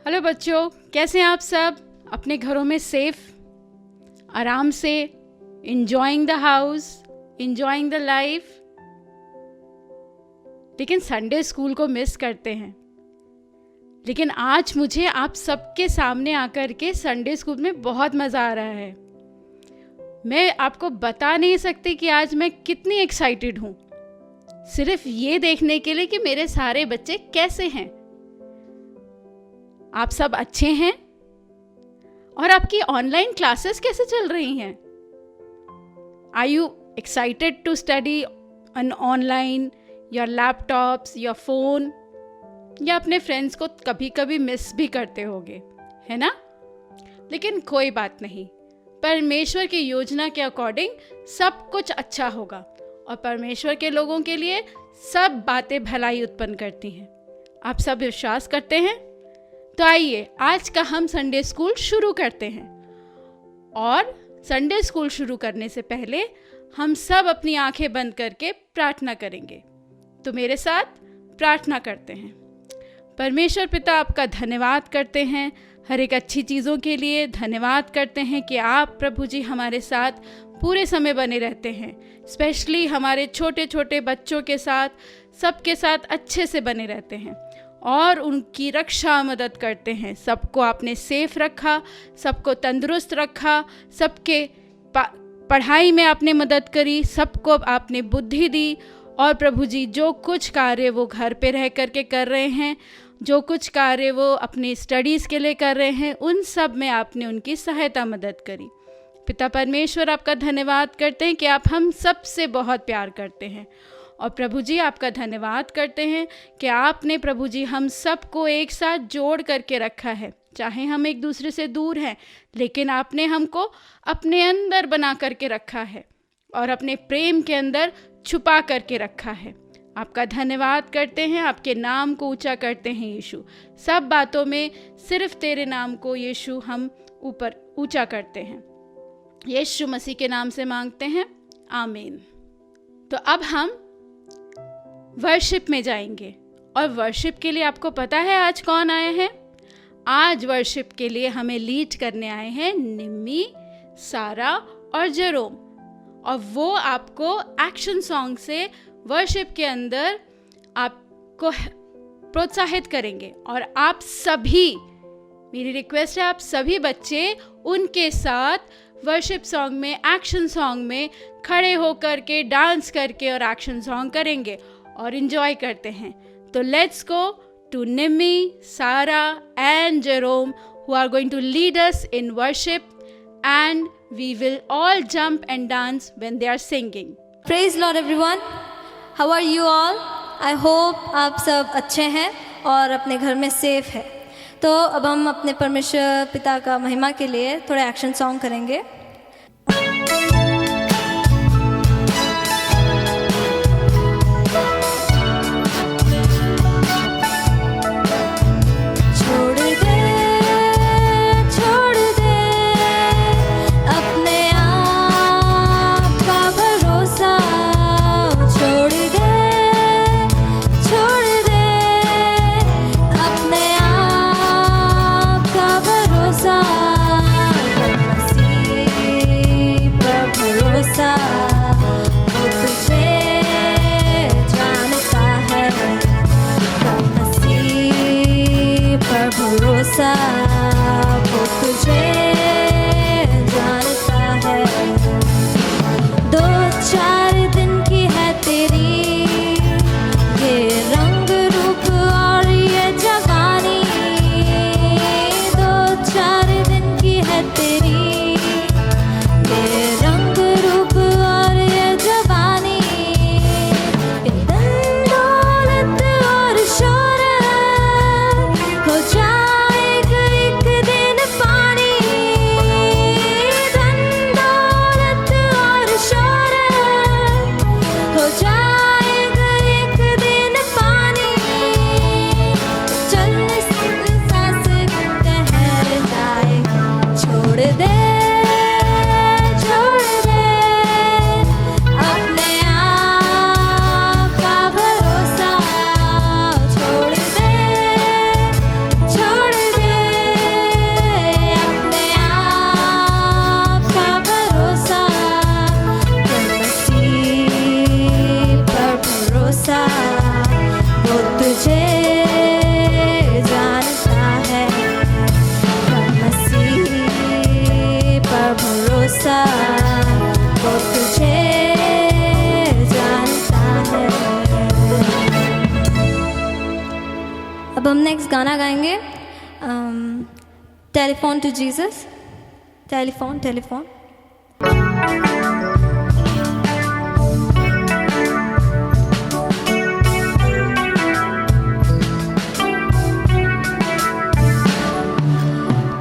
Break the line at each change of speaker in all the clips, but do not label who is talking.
Hello बच्चों, कैसे हैं आप सब? अपने घरों में सेफ, आराम से, enjoying the house, enjoying the life. लेकिन संडे स्कूल को मिस करते हैं। लेकिन आज मुझे आप सबके सामने आकर के संडे स्कूल में बहुत मज़ा आ रहा है। मैं आपको बता नहीं सकती कि आज मैं कितनी एक्साइटेड हूँ, सिर्फ ये देखने के लिए कि मेरे सारे बच्चे कैसे हैं। आप सब अच्छे हैं? और आपकी ऑनलाइन क्लासेस कैसे चल रही हैं? Are you excited to study on online, your laptops, your phone? या अपने फ्रेंड्स को कभी कभी मिस भी करते होगे, है ना? लेकिन कोई बात नहीं, परमेश्वर की योजना के अकॉर्डिंग सब कुछ अच्छा होगा और परमेश्वर के लोगों के लिए सब बातें भलाई उत्पन्न करती हैं। आप सब विश्वास करते हैं? तो आइए आज का हम संडे स्कूल शुरू करते हैं। और संडे स्कूल शुरू करने से पहले हम सब अपनी आंखें बंद करके प्रार्थना करेंगे। तो मेरे साथ प्रार्थना करते हैं। परमेश्वर पिता, आपका धन्यवाद करते हैं हर एक अच्छी चीज़ों के लिए। धन्यवाद करते हैं कि आप प्रभु जी हमारे साथ पूरे समय बने रहते हैं, स्पेशली हमारे छोटे छोटे बच्चों के साथ, सबके साथ अच्छे से बने रहते हैं और उनकी रक्षा मदद करते हैं। सबको आपने सेफ रखा, सबको तंदुरुस्त रखा, सबके पढ़ाई में आपने मदद करी, सबको आपने बुद्धि दी। और प्रभु जी जो कुछ कार्य वो घर पे रह करके कर रहे हैं, जो कुछ कार्य वो अपनी स्टडीज़ के लिए कर रहे हैं, उन सब में आपने उनकी सहायता मदद करी। पिता परमेश्वर, आपका धन्यवाद करते हैं कि आप हम सब से बहुत प्यार करते हैं। और प्रभु जी आपका धन्यवाद करते हैं कि आपने प्रभु जी हम सबको एक साथ जोड़ करके रखा है। चाहे हम एक दूसरे से दूर हैं, लेकिन आपने हमको अपने अंदर बना करके रखा है और अपने प्रेम के अंदर छुपा करके रखा है। आपका धन्यवाद करते हैं, आपके नाम को ऊंचा करते हैं यीशु। सब बातों में सिर्फ तेरे नाम को यीशु हम ऊपर ऊंचा करते हैं। यीशु मसीह के नाम से मांगते हैं, आमीन। तो अब हम वर्शिप में जाएंगे। और वर्शिप के लिए आपको पता है आज कौन आए हैं? आज वर्शिप के लिए हमें लीड करने आए हैं निम्मी, सारा और जेरोम। और वो आपको एक्शन सॉन्ग से वर्शिप के अंदर आपको प्रोत्साहित करेंगे। और आप सभी, मेरी रिक्वेस्ट है, आप सभी बच्चे उनके साथ वर्शिप सॉन्ग में, एक्शन सॉन्ग में खड़े होकर के डांस करके और एक्शन सॉन्ग करेंगे और एंजॉय करते हैं। तो लेट्स गो टू निम्मी, सारा and Jerome who are going to lead us in worship, and we will all jump and dance when they are singing.
Praise Lord everyone. How are you all? I hope आप सब अच्छे हैं और अपने घर में safe है। तो अब हम अपने परमेश्वर पिता का महिमा के लिए थोड़े एक्शन सॉन्ग करेंगे। वो तुझे जानता है। 2-4 दिन की है तेरी ये रंग रूप और ये जवानी। 2-4 दिन की है तेरी ये रंग रूप और ये जवानी। धन दौलत और शोहरत हो जाए एक दिन पानी। सा वो तुझे जानता है। अब हम नेक्स्ट गाना गाएंगे, telephone to Jesus. Telephone telephone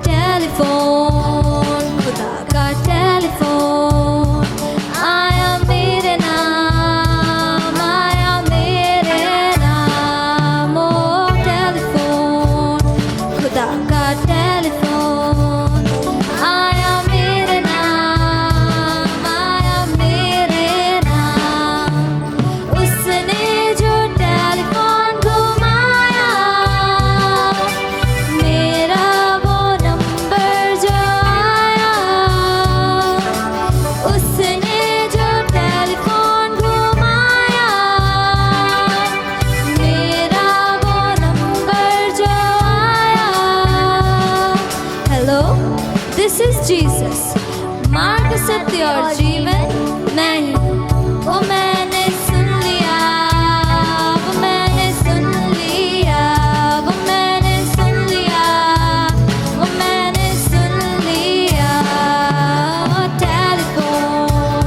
telephone, खुदा का टेलीफोन, आया मेरे नाम, आया मेरे नाम। ओ टेलीफोन, खुदा का टेलीफोन, आया मेरे नाम, आया मेरे नाम। उसने जो टेलीफोन घुमाया, मेरा वो नंबर जो आया। उसने जो टेलीफोन घुमाया, मेरा वो नंबर जो आया। हेलो, दिस इज जीसस, मार्ग सत्य और जीवन मैं हूँ। वो मैंने सुन लिया, वो मैंने सुन लिया, वो मैंने सुन लिया, वो मैंने सुन लिया। टेलीफोन,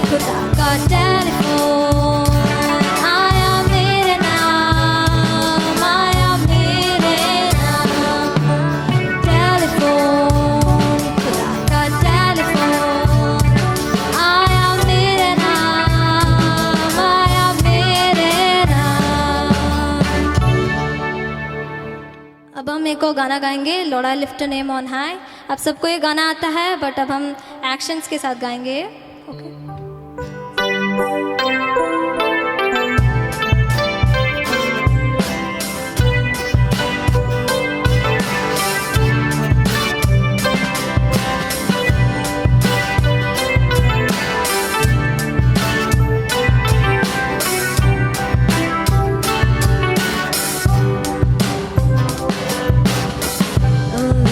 खुदा का टेलीफोन, आया मेरे नाम, आया मेरे नाम। टेलीफोन, खुदा का टेलीफोन, आया मेरे नाम, आया मेरे नाम। अब हम एक और गाना गाएंगे, Lord I lift your name on high. आप सबको ये गाना आता है, बट अब हम एक्शंस के साथ गाएंगे। Okay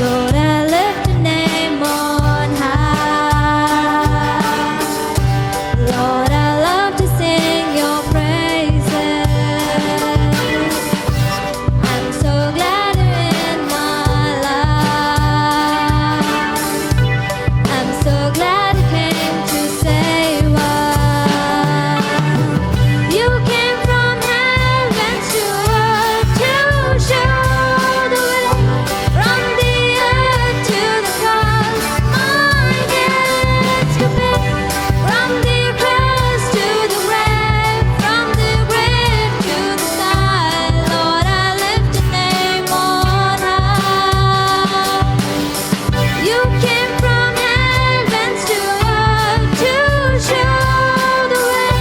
Lord, I lift your name on high. Lord, I love to sing your praises. I'm so glad you're in my life. I'm so glad you came to save us. You came from heaven to earth to show the way. From the earth to the cross, my debts to pay. From the cross to the grave, from the grave to the sky. Lord, I lift your name on high. You came from heaven to earth to show the way.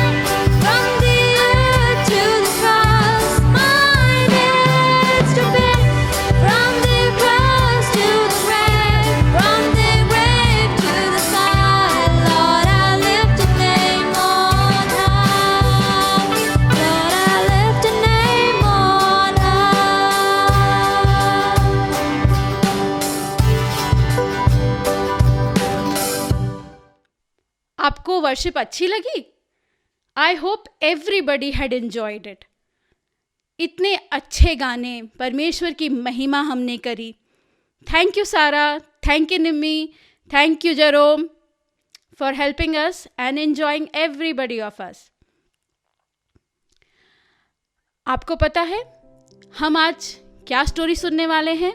From the earth to the cross, my debts to pay. From the cross to the grave, from the grave to the sky. Lord, I lift your name on high. Lord, I lift your name on high.
आपको worship अच्छी लगी? I hope everybody had enjoyed it. इतने अच्छे गाने, परमेश्वर की महिमा हमने करी। थैंक यू सारा, thank you Nimmi, thank you Jerome for helping us and enjoying everybody of us. आपको पता है हम आज क्या स्टोरी सुनने वाले हैं?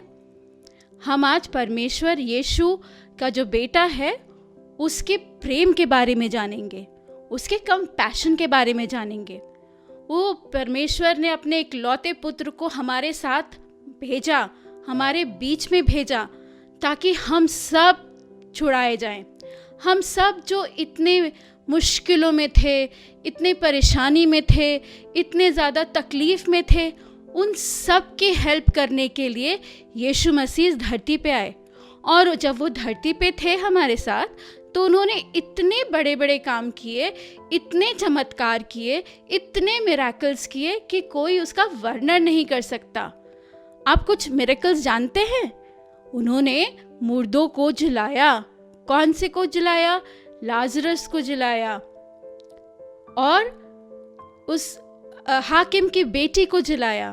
हम आज परमेश्वर यीशु का जो बेटा है उसके प्रेम के बारे में जानेंगे, उसके कंपैशन के बारे में जानेंगे। वो परमेश्वर ने अपने इकलौते पुत्र को हमारे साथ भेजा, हमारे बीच में भेजा, ताकि हम सब छुड़ाए जाएं। हम सब जो इतने मुश्किलों में थे, इतने परेशानी में थे, इतने ज़्यादा तकलीफ़ में थे, उन सब की हेल्प करने के लिए यीशु मसीह इस धरती पे आए। और जब वो धरती पे थे हमारे साथ, तो उन्होंने इतने बड़े बड़े काम किए, इतने चमत्कार किए, इतने मिरेकल्स किए कि कोई उसका वर्णन नहीं कर सकता। आप कुछ मिरेकल्स जानते हैं? उन्होंने मुर्दों को जिलाया, कौन से को जिलाया? लाजरस को जिलाया, और उस हाकिम की बेटी को जिलाया,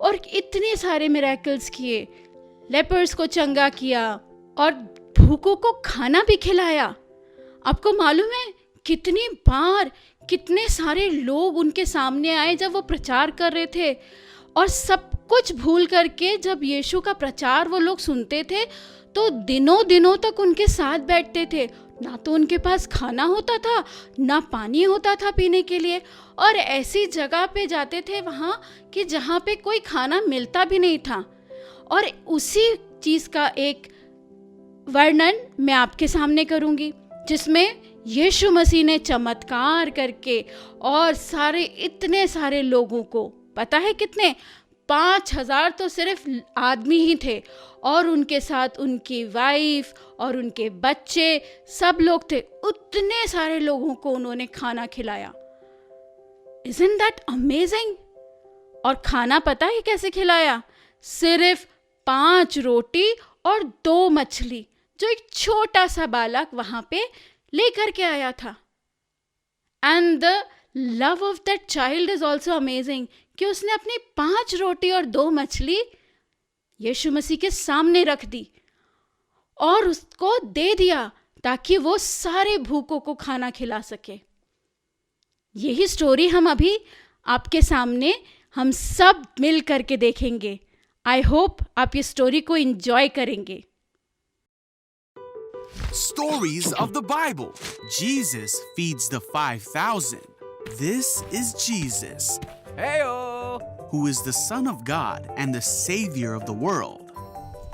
और इतने सारे मिरेकल्स किए, लेपर्स को चंगा किया, और भूखों को खाना भी खिलाया। आपको मालूम है कितनी बार कितने सारे लोग उनके सामने आए जब वो प्रचार कर रहे थे, और सब कुछ भूल करके जब यीशु का प्रचार वो लोग सुनते थे तो दिनों दिनों तक उनके साथ बैठते थे। ना तो उनके पास खाना होता था, ना पानी होता था पीने के लिए, और ऐसी जगह पे जाते थे वहाँ कि जहाँ पे कोई खाना मिलता भी नहीं था। और उसी चीज़ का एक वर्णन मैं आपके सामने करूँगी, जिसमें यीशु मसीह ने चमत्कार करके और इतने सारे लोगों को, पता है कितने? 5,000 तो सिर्फ आदमी ही थे, और उनके साथ उनकी वाइफ और उनके बच्चे, सब लोग थे। उतने सारे लोगों को उन्होंने खाना खिलाया। Isn't that amazing? और खाना पता है कैसे खिलाया? सिर्फ 5 रोटी और 2 मछली, जो एक छोटा सा बालक वहां पे लेकर के आया था। And the love of that child is also amazing, कि उसने अपनी 5 रोटी और 2 मछली यीशु मसीह के सामने रख दी और उसको दे दिया ताकि वो सारे भूखों को खाना खिला सके। यही स्टोरी हम अभी आपके सामने हम सब मिल करके देखेंगे। आई होप आप ये स्टोरी को एंजॉय करेंगे।
Stories of the Bible. Jesus feeds the 5,000. This is Jesus.
Heyo!
Who is the Son of God and the Savior of the world.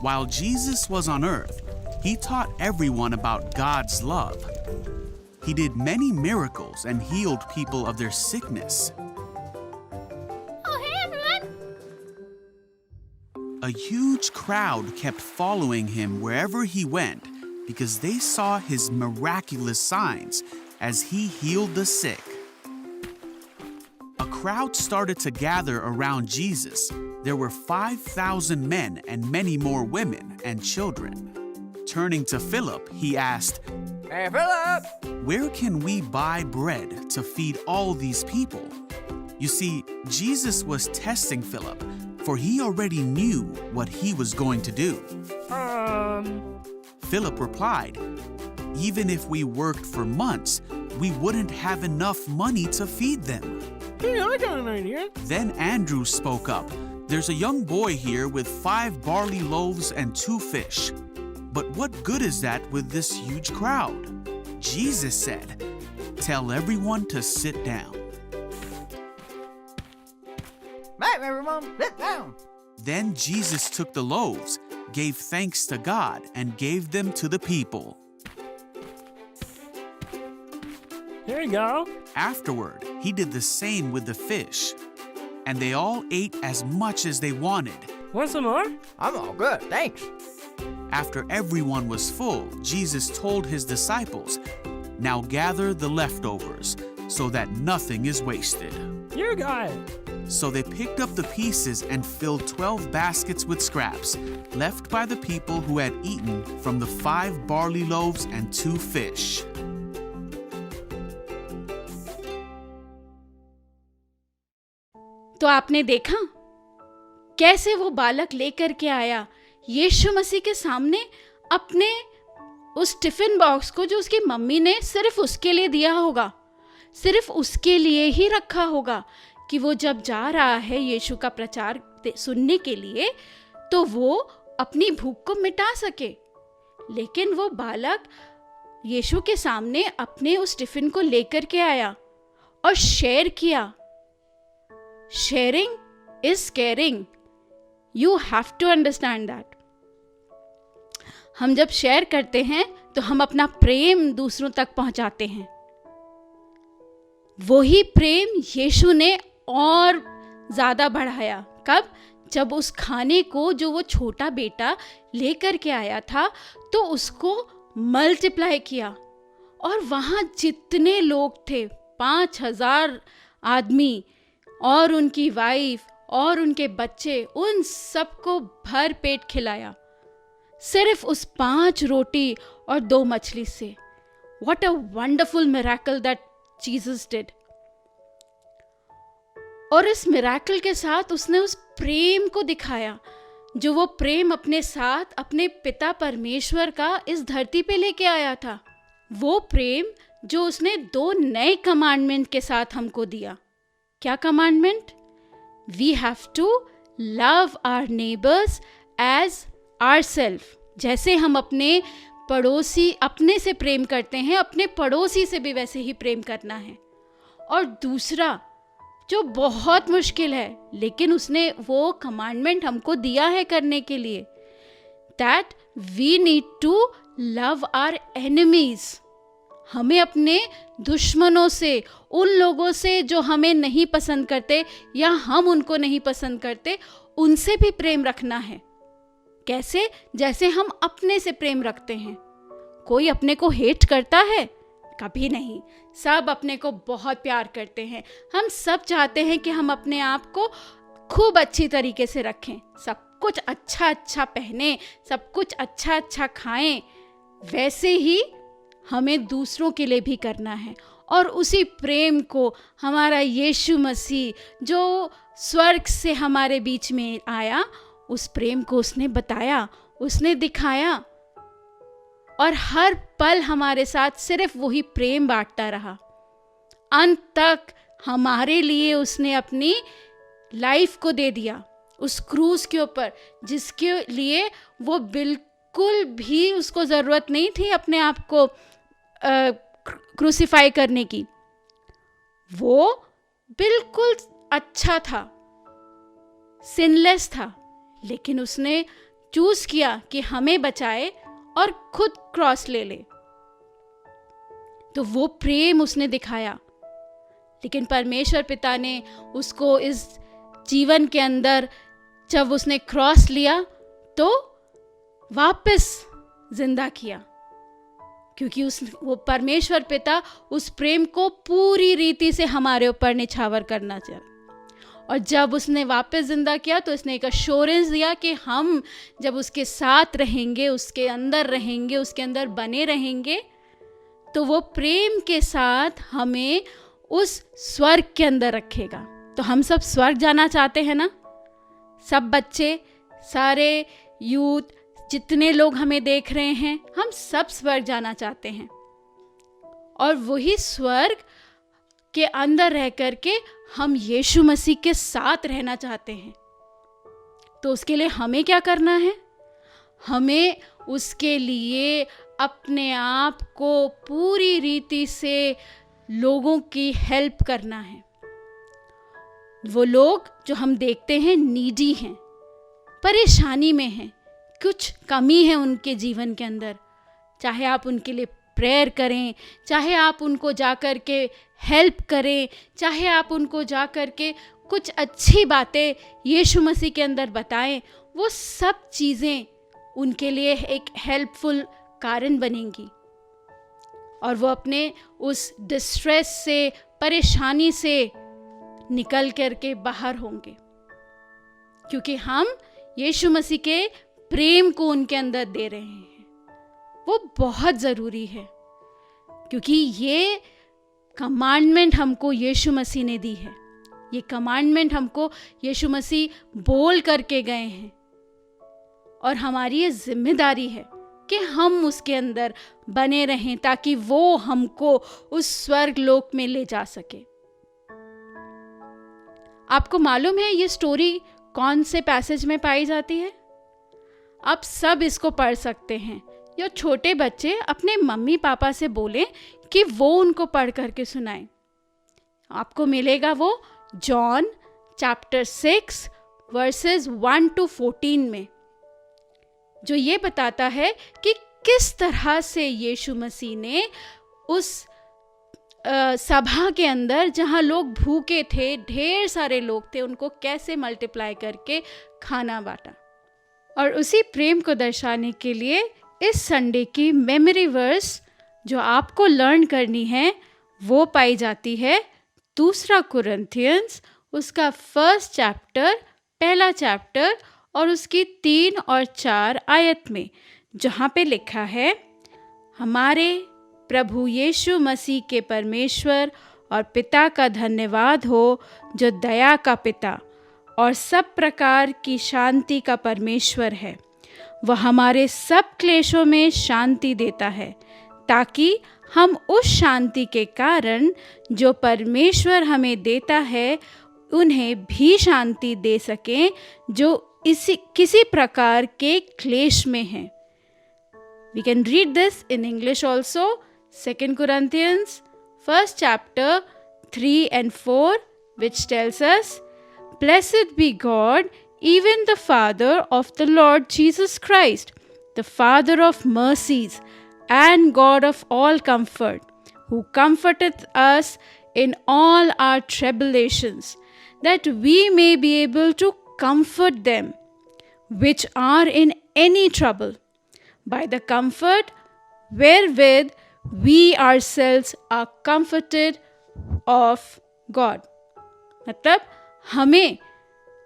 While Jesus was on earth, he taught everyone about God's love. He did many miracles and healed people of their sickness.
Oh, hey everyone!
A huge crowd kept following him wherever he went because they saw his miraculous signs as he healed the sick. A crowd started to gather around Jesus. There were 5,000 men and many more women and children. Turning to Philip, he asked,
Hey, Philip!
"Where can we buy bread to feed all these people?" You see, Jesus was testing Philip, for he already knew what he was going to do. Philip replied, "Even if we worked for months, we wouldn't have enough money to feed them."
Hey, I got an idea.
Then Andrew spoke up. "There's a young boy here with 5 barley loaves and 2 fish. But what good is that with this huge crowd?" Jesus said, "Tell everyone to sit down."
Right, everyone, sit down.
Then Jesus took the loaves, gave thanks to God, and gave them to the people.
Here you go.
Afterward, he did the same with the fish, and they all ate as much as they wanted.
Want some more? I'm all good, thanks.
After everyone was full, Jesus told his disciples, "Now gather the leftovers, so that nothing is wasted."
You got it.
So they picked up the pieces and filled 12 baskets with scraps, left by the people who had eaten from the 5 barley loaves and 2 fish.
तो आपने देखा कैसे वो बालक लेकर के आया यीशु मसीह के सामने अपने उस टिफिन बॉक्स को, जो उसकी मम्मी ने सिर्फ उसके लिए दिया होगा, सिर्फ उसके लिए ही रखा होगा, कि वो जब जा रहा है यीशु का प्रचार सुनने के लिए तो वो अपनी भूख को मिटा सके। लेकिन वो बालक यीशु के सामने अपने उस टिफिन को लेकर के आया और शेयर किया। Sharing is caring. You have to understand that. हम जब शेयर करते हैं तो हम अपना प्रेम दूसरों तक पहुंचाते हैं। वही प्रेम यीशु ने और ज्यादा बढ़ाया। कब? जब उस खाने को जो वो छोटा बेटा लेकर के आया था तो उसको मल्टीप्लाई किया, और वहाँ जितने लोग थे 5,000 आदमी और उनकी वाइफ और उनके बच्चे, उन सबको भर पेट खिलाया। सिर्फ उस 5 रोटी और 2 मछली से। What a wonderful miracle that Jesus did. और इस मिराकल के साथ उसने उस प्रेम को दिखाया, जो वो प्रेम अपने साथ अपने पिता परमेश्वर का इस धरती पे लेके आया था। वो प्रेम जो उसने 2 नए कमांडमेंट के साथ हमको दिया। क्या commandment? We have to love our neighbours as ourselves. जैसे हम अपने पड़ोसी अपने से प्रेम करते हैं, अपने पड़ोसी से भी वैसे ही प्रेम करना है। और दूसरा जो बहुत मुश्किल है, लेकिन उसने वो कमांडमेंट हमको दिया है करने के लिए, that we need to love our enemies. हमें अपने दुश्मनों से, उन लोगों से जो हमें नहीं पसंद करते या हम उनको नहीं पसंद करते, उनसे भी प्रेम रखना है। कैसे? जैसे हम अपने से प्रेम रखते हैं। कोई अपने को हेट करता है? कभी नहीं। सब अपने को बहुत प्यार करते हैं। हम सब चाहते हैं कि हम अपने आप को खूब अच्छी तरीके से रखें, सब कुछ अच्छा अच्छा पहने, सब कुछ अच्छा अच्छा खाएं। वैसे ही हमें दूसरों के लिए भी करना है। और उसी प्रेम को हमारा यीशु मसीह जो स्वर्ग से हमारे बीच में आया, उस प्रेम को उसने बताया, उसने दिखाया। और हर पल हमारे साथ सिर्फ वही प्रेम बांटता रहा। अंत तक हमारे लिए उसने अपनी लाइफ को दे दिया उस क्रूस के ऊपर, जिसके लिए वो बिल्कुल भी उसको ज़रूरत नहीं थी अपने आप को क्रूसीफाई करने की। वो बिल्कुल अच्छा था, सिनलेस था, लेकिन उसने चूज किया कि हमें बचाए और खुद क्रॉस ले ले। तो वो प्रेम उसने दिखाया। लेकिन परमेश्वर पिता ने उसको इस जीवन के अंदर, जब उसने क्रॉस लिया, तो वापस जिंदा किया, क्योंकि वो परमेश्वर पिता उस प्रेम को पूरी रीति से हमारे ऊपर निछावर करना चाहता। और जब उसने वापस जिंदा किया तो उसने एक अश्योरेंस दिया कि हम जब उसके साथ रहेंगे, उसके अंदर रहेंगे, उसके अंदर बने रहेंगे, तो वो प्रेम के साथ हमें उस स्वर्ग के अंदर रखेगा। तो हम सब स्वर्ग जाना चाहते हैं ना? सब बच्चे, सारे यूथ, जितने लोग हमें देख रहे हैं, हम सब स्वर्ग जाना चाहते हैं। और वही स्वर्ग के अंदर रह करके हम यीशु मसीह के साथ रहना चाहते हैं। तो उसके लिए हमें क्या करना है? हमें उसके लिए अपने आप को पूरी रीति से लोगों की हेल्प करना है। वो लोग जो हम देखते हैं नीडी हैं, परेशानी में हैं, कुछ कमी है उनके जीवन के अंदर, चाहे आप उनके लिए प्रेयर करें, चाहे आप उनको जा कर के हेल्प करें, चाहे आप उनको जा कर के कुछ अच्छी बातें यीशु मसीह के अंदर बताएं, वो सब चीज़ें उनके लिए एक हेल्पफुल कारण बनेंगी। और वो अपने उस डिस्ट्रेस से, परेशानी से निकल कर के बाहर होंगे, क्योंकि हम यीशु मसीह के प्रेम को उनके अंदर दे रहे हैं। वो बहुत ज़रूरी है, क्योंकि ये कमांडमेंट हमको यीशु मसीह ने दी है। ये कमांडमेंट हमको यीशु मसीह बोल करके गए हैं, और हमारी ये जिम्मेदारी है कि हम उसके अंदर बने रहें, ताकि वो हमको उस स्वर्ग लोक में ले जा सके। आपको मालूम है ये स्टोरी कौन से पैसेज में पाई जाती है? आप सब इसको पढ़ सकते हैं, या छोटे बच्चे अपने मम्मी पापा से बोलें कि वो उनको पढ़ करके सुनाएं। आपको मिलेगा वो जॉन चैप्टर 6 वर्सेस 1 to 14 में, जो ये बताता है कि किस तरह से यीशु मसीह ने उस सभा के अंदर, जहाँ लोग भूखे थे, ढेर सारे लोग थे, उनको कैसे मल्टीप्लाई करके खाना बांटा। और उसी प्रेम को दर्शाने के लिए इस संडे की मेमोरी वर्स जो आपको लर्न करनी है, वो पाई जाती है 2 कुरिन्थियंस उसका 1 चैप्टर, पहला चैप्टर और उसकी 3 और 4 आयत में, जहाँ पे लिखा है, हमारे प्रभु यीशु मसीह के परमेश्वर और पिता का धन्यवाद हो, जो दया का पिता और सब प्रकार की शांति का परमेश्वर है। वह हमारे सब क्लेशों में शांति देता है, ताकि हम उस शांति के कारण जो परमेश्वर हमें देता है उन्हें भी शांति दे सकें जो किसी प्रकार के क्लेश में हैं। We can read this in English also. 2 Corinthians 1st chapter 3 and 4, which tells us, Blessed be God, even the Father of the Lord Jesus Christ, the Father of mercies and God of all comfort, who comforteth us in all our tribulations, that we may be able to comfort them which are in any trouble, by the comfort wherewith we ourselves are comforted of God. मतलब हमें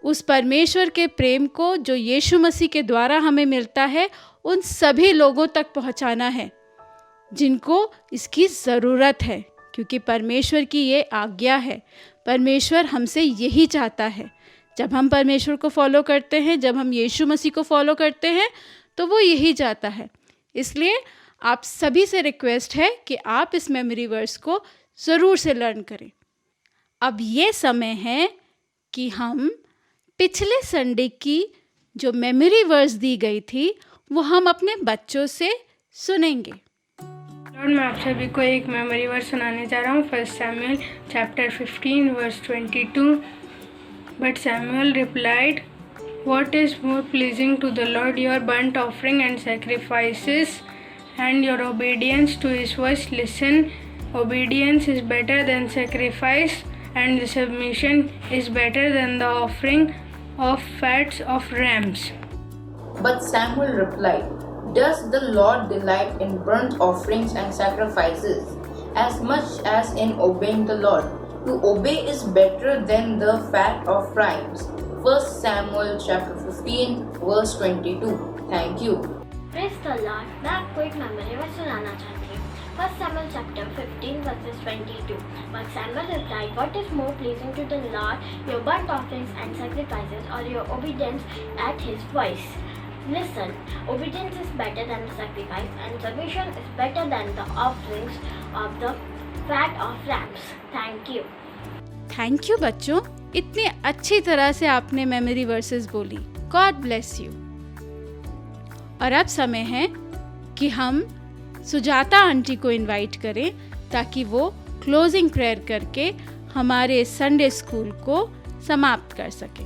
उस परमेश्वर के प्रेम को जो यीशु मसीह के द्वारा हमें मिलता है उन सभी लोगों तक पहुंचाना है जिनको इसकी ज़रूरत है, क्योंकि परमेश्वर की ये आज्ञा है। परमेश्वर हमसे यही चाहता है। जब हम परमेश्वर को फॉलो करते हैं, जब हम यीशु मसीह को फॉलो करते हैं, तो वो यही चाहता है। इसलिए आप सभी से रिक्वेस्ट है कि आप इस मेमोरी वर्स को ज़रूर से लर्न करें। अब ये समय है कि हम पिछले संडे की जो मेमोरी वर्स दी गई थी वो हम अपने बच्चों से सुनेंगे।
लॉर्ड, मैं आप सभी को एक मेमोरी वर्स सुनाने जा रहा हूँ। 1 Samuel chapter 15 verse 22. But Samuel replied, What is more pleasing to the Lord, your burnt offering and sacrifices, and your obedience to his voice? Listen, obedience is better than sacrifice, and the submission is better than the offering of fats of rams.
But Samuel replied, Does the Lord delight in burnt offerings and sacrifices as much as in obeying the Lord? To obey is better than the fat of rams. 1 Samuel chapter 15 verse 22. Thank you.
Praise the Lord. मैं आपको एक memory verse सुनाना चाहती हूँ। 1 Samuel chapter 15 verses 22. But Samuel replied, What is more pleasing to the Lord, your burnt offerings and sacrifices, or your obedience at his voice? Listen, obedience is better than the sacrifice, and submission is better than the offerings of the fat of rams. Thank you.
Thank you बच्चों, इतनी अच्छी तरह से आपने memory versus बोली। God bless you. और अब समय है कि हम सुजाता आंटी को इनवाइट करें ताकि वो क्लोजिंग प्रेयर करके हमारे संडे स्कूल को समाप्त कर सकें।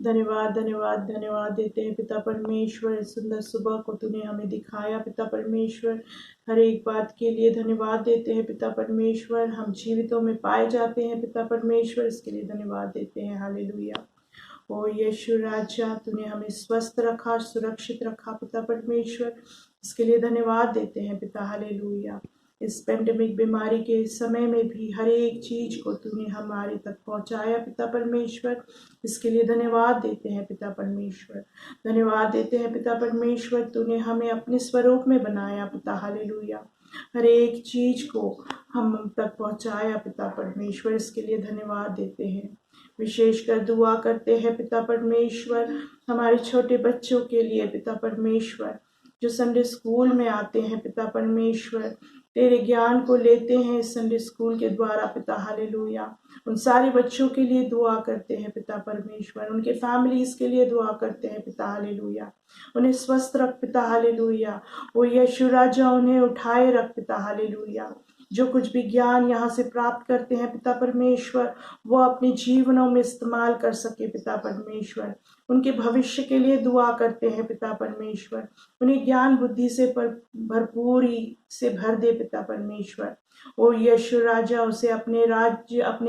धन्यवाद धन्यवाद धन्यवाद देते हैं पिता परमेश्वर, इस सुंदर सुबह को तूने हमें दिखाया पिता परमेश्वर। हर एक बात के लिए धन्यवाद देते हैं पिता परमेश्वर। हम जीवितों में पाए जाते हैं पिता परमेश्वर, इसके लिए धन्यवाद देते हैं। हालेलुया। ओ यीशु राजा, तूने हमें स्वस्थ रखा, सुरक्षित रखा पिता परमेश्वर, इसके लिए धन्यवाद देते हैं पिता। हालेलुया। इस पेंडेमिक बीमारी के समय में भी हर एक चीज को तूने हमारे तक पहुंचाया पिता परमेश्वर, इसके लिए धन्यवाद देते हैं पिता परमेश्वर। धन्यवाद देते हैं पिता परमेश्वर, तूने हमें अपने स्वरूप में बनाया पिता। हालेलुया। हर एक चीज को हम तक पहुंचाया पिता परमेश्वर, इसके लिए धन्यवाद देते हैं। विशेषकर दुआ करते हैं पिता परमेश्वर हमारे छोटे बच्चों के लिए पिता परमेश्वर, जो संडे स्कूल में आते हैं पिता परमेश्वर, तेरे ज्ञान को लेते हैं इस संडे स्कूल के द्वारा पिता। हालेलुया। उन सारे बच्चों के लिए दुआ करते हैं पिता परमेश्वर, उनके फैमिलीज के लिए दुआ करते हैं पिता। हालेलुया। उन्हें स्वस्थ रख पिता। हालेलुया। ओ यीशु राजा, उन्हें उठाए रख पिता। हालेलुया। जो कुछ भी ज्ञान यहाँ से प्राप्त करते हैं पिता परमेश्वर, वो अपने जीवनों में इस्तेमाल कर सके पिता परमेश्वर। उनके भविष्य के लिए दुआ करते हैं पिता परमेश्वर, उन्हें ज्ञान बुद्धि से भरपूरी से भर दे पिता परमेश्वर। ओ यीशु राजा, उसे अपने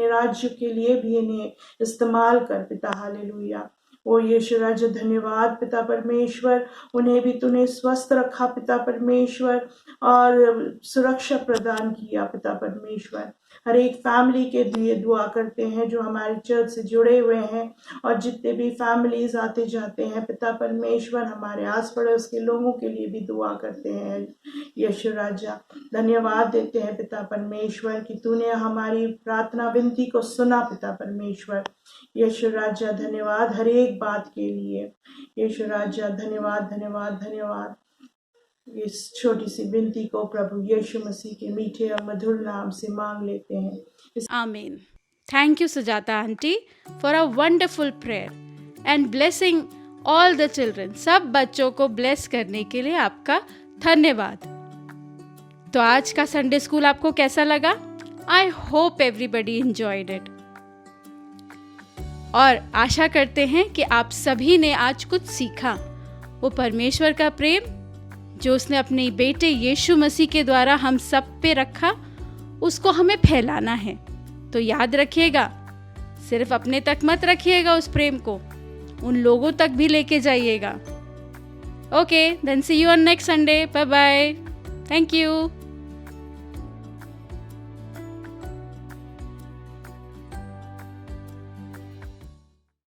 राज्य के लिए भी इन्हें इस्तेमाल कर पिता। हालेलुया। ओ यीशु राजा, धन्यवाद पिता परमेश्वर, उन्हें भी तूने स्वस्थ रखा पिता परमेश्वर और सुरक्षा प्रदान किया पिता परमेश्वर। हर एक फैमिली के लिए दुआ करते हैं जो हमारे चर्च से जुड़े हुए हैं, और जितने भी फैमिलीज आते जाते हैं पिता परमेश्वर, हमारे आस पड़ोस के लोगों के लिए भी दुआ करते हैं। यीशु राजा, धन्यवाद देते हैं पिता परमेश्वर कि तूने हमारी प्रार्थना विनती को सुना पिता परमेश्वर। यीशु राजा धन्यवाद हर एक बात के लिए। यीशु राजा धन्यवाद धन्यवाद धन्यवाद। इस छोटी सी विनती को प्रभु यीशु मसीह के मीठे और मधुर नाम से मांग लेते हैं।
आमीन। Thank you Sujata aunty for a wonderful prayer and blessing all the children. सब बच्चों को ब्लेस करने के लिए आपका धन्यवाद। तो आज का संडे स्कूल आपको कैसा लगा? I hope everybody enjoyed it, और आशा करते हैं कि आप सभी ने आज कुछ सीखा। वो परमेश्वर का प्रेम जो उसने अपने बेटे यीशु मसीह के द्वारा हम सब पे रखा, उसको हमें फैलाना है। तो याद रखिएगा, सिर्फ अपने तक मत रखिएगा, उस प्रेम को उन लोगों तक भी लेके जाइएगा। Okay, then see you on next Sunday. Bye bye. Thank you.